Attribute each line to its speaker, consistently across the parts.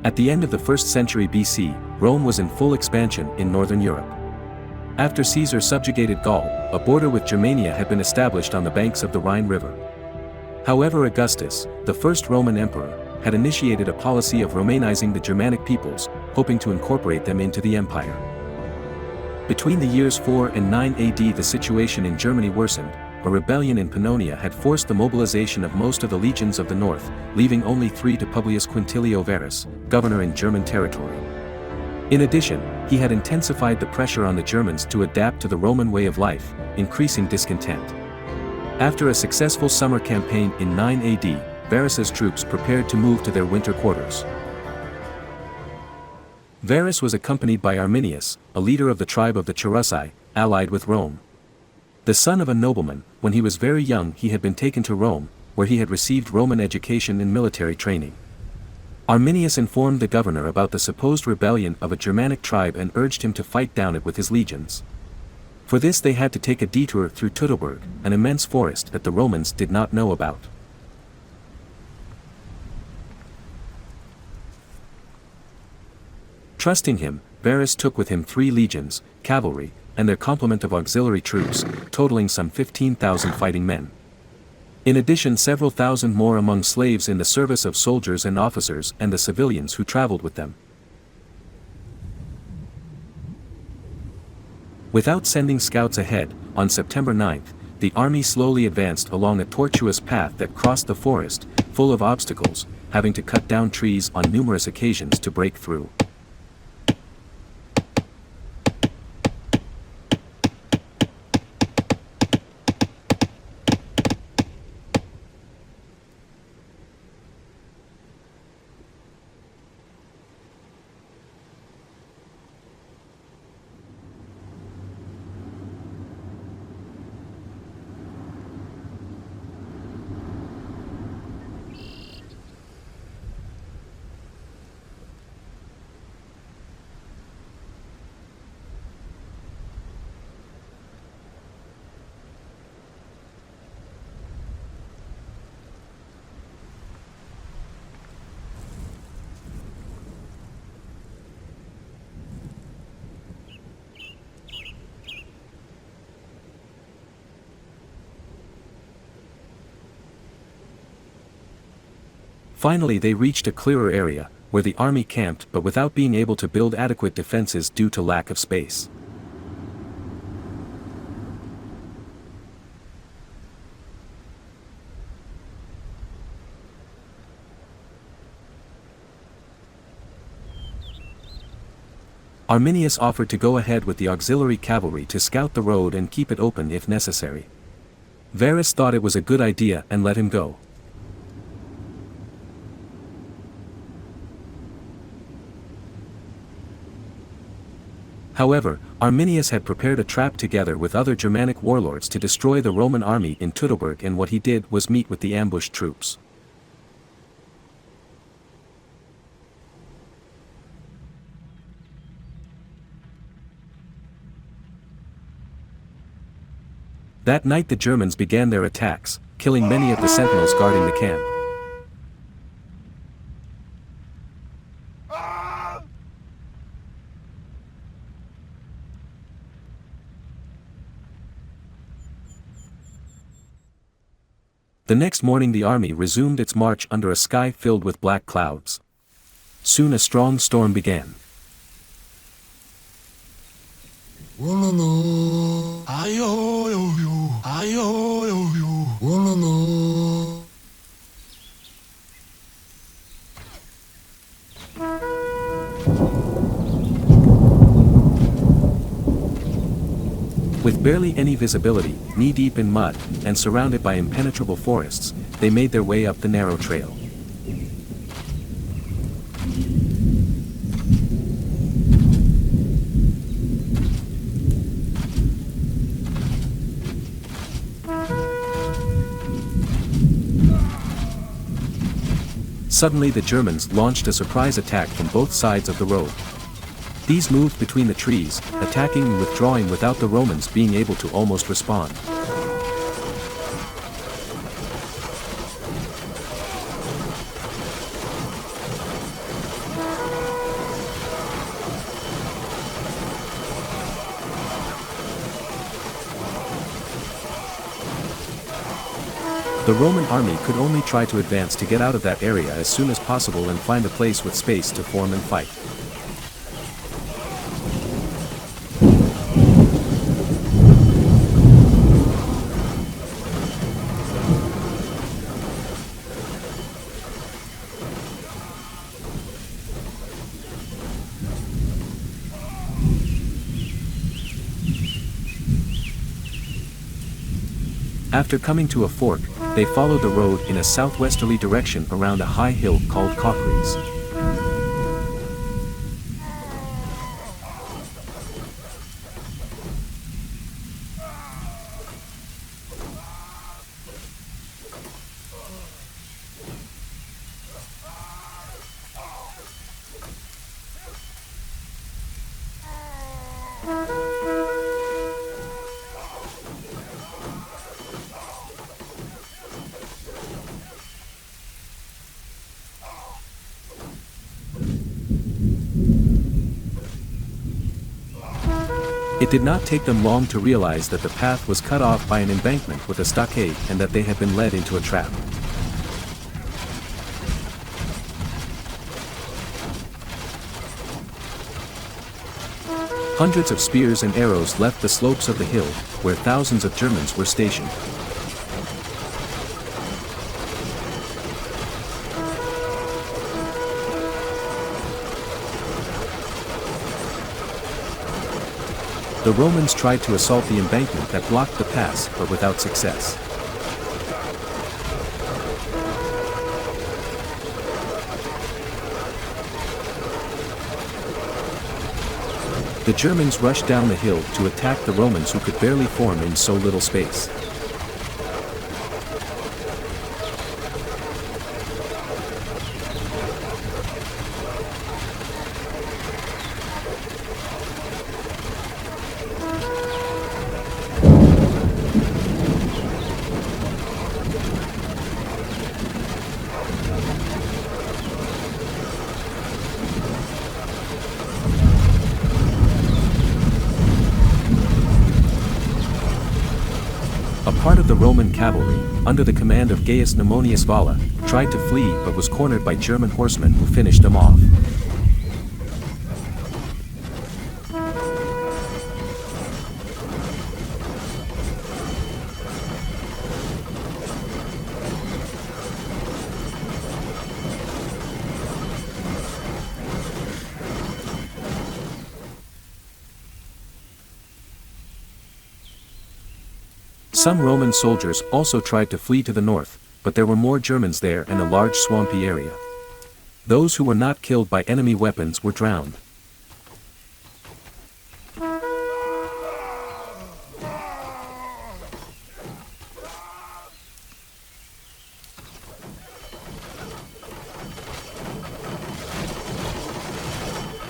Speaker 1: At the end of the 1st century BC, Rome was in full expansion in northern Europe. After Caesar subjugated Gaul, a border with Germania had been established on the banks of the Rhine River. However, Augustus, the first Roman emperor, had initiated a policy of Romanizing the Germanic peoples, hoping to incorporate them into the empire. Between the years 4 and 9 AD, the situation in Germany worsened. A rebellion in Pannonia had forced the mobilization of most of the legions of the north, leaving only 3 to Publius Quintilio Varus, governor in German territory. In addition, he had intensified the pressure on the Germans to adapt to the Roman way of life, increasing discontent. After a successful summer campaign in 9 AD, Varus's troops prepared to move to their winter quarters. Varus was accompanied by Arminius, a leader of the tribe of the Cherusei, allied with Rome. The son of a nobleman, when he was very young he had been taken to Rome, where he had received Roman education and military training. Arminius informed the governor about the supposed rebellion of a Germanic tribe and urged him to fight down it with his legions. For this they had to take a detour through Teutoburg, an immense forest that the Romans did not know about. Trusting him, Varus took with him 3 legions, cavalry, and their complement of auxiliary troops, totaling some 15,000 fighting men. In addition, several thousand more among slaves in the service of soldiers and officers and the civilians who traveled with them. Without sending scouts ahead, on September 9th, the army slowly advanced along a tortuous path that crossed the forest, full of obstacles, having to cut down trees on numerous occasions to break through. Finally they reached a clearer area, where the army camped but without being able to build adequate defenses due to lack of space. Arminius offered to go ahead with the auxiliary cavalry to scout the road and keep it open if necessary. Varus thought it was a good idea and let him go. However, Arminius had prepared a trap together with other Germanic warlords to destroy the Roman army in Teutoburg, and what he did was meet with the ambushed troops. That night the Germans began their attacks, killing many of the sentinels guarding the camp. The next morning the army resumed its march under a sky filled with black clouds. Soon a strong storm began. With barely any visibility, knee-deep in mud, and surrounded by impenetrable forests, they made their way up the narrow trail. Suddenly the Germans launched a surprise attack from both sides of the road. These moved between the trees, attacking and withdrawing without the Romans being able to almost respond. The Roman army could only try to advance to get out of that area as soon as possible and find a place with space to form and fight. After coming to a fork, they followed the road in a southwesterly direction around a high hill called Cockeries. It did not take them long to realize that the path was cut off by an embankment with a stockade and that they had been led into a trap. Hundreds of spears and arrows left the slopes of the hill, where thousands of Germans were stationed. The Romans tried to assault the embankment that blocked the pass, but without success. The Germans rushed down the hill to attack the Romans, who could barely form in so little space. Part of the Roman cavalry, under the command of Gaius Mnemonius Valla, tried to flee but was cornered by German horsemen who finished them off. Some Roman soldiers also tried to flee to the north, but there were more Germans there and a large swampy area. Those who were not killed by enemy weapons were drowned.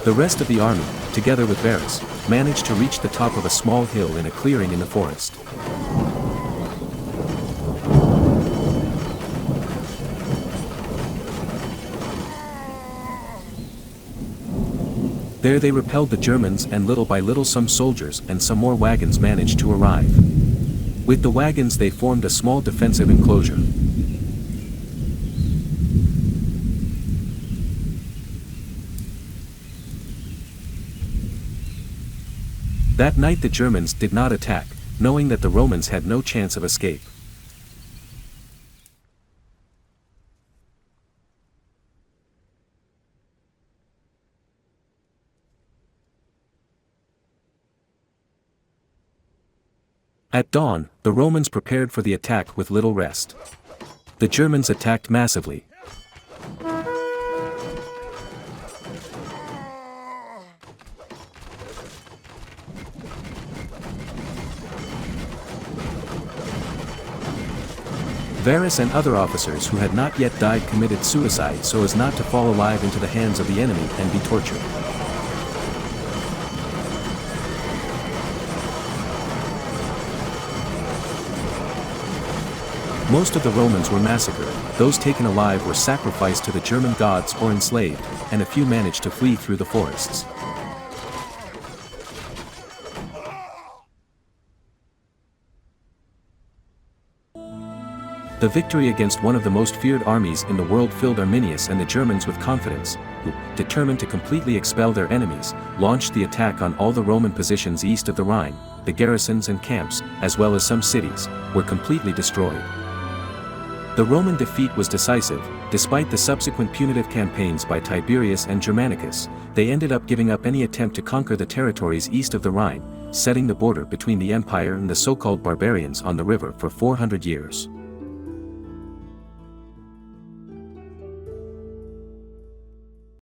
Speaker 1: The rest of the army, together with Varus, managed to reach the top of a small hill in a clearing in the forest. There they repelled the Germans, and little by little some soldiers and some more wagons managed to arrive. With the wagons they formed a small defensive enclosure. That night the Germans did not attack, knowing that the Romans had no chance of escape. At dawn, the Romans prepared for the attack with little rest. The Germans attacked massively. Varus and other officers who had not yet died committed suicide so as not to fall alive into the hands of the enemy and be tortured. Most of the Romans were massacred, those taken alive were sacrificed to the German gods or enslaved, and a few managed to flee through the forests. The victory against one of the most feared armies in the world filled Arminius and the Germans with confidence, who, determined to completely expel their enemies, launched the attack on all the Roman positions east of the Rhine. The garrisons and camps, as well as some cities, were completely destroyed. The Roman defeat was decisive. Despite the subsequent punitive campaigns by Tiberius and Germanicus, they ended up giving up any attempt to conquer the territories east of the Rhine, setting the border between the empire and the so-called barbarians on the river for 400 years.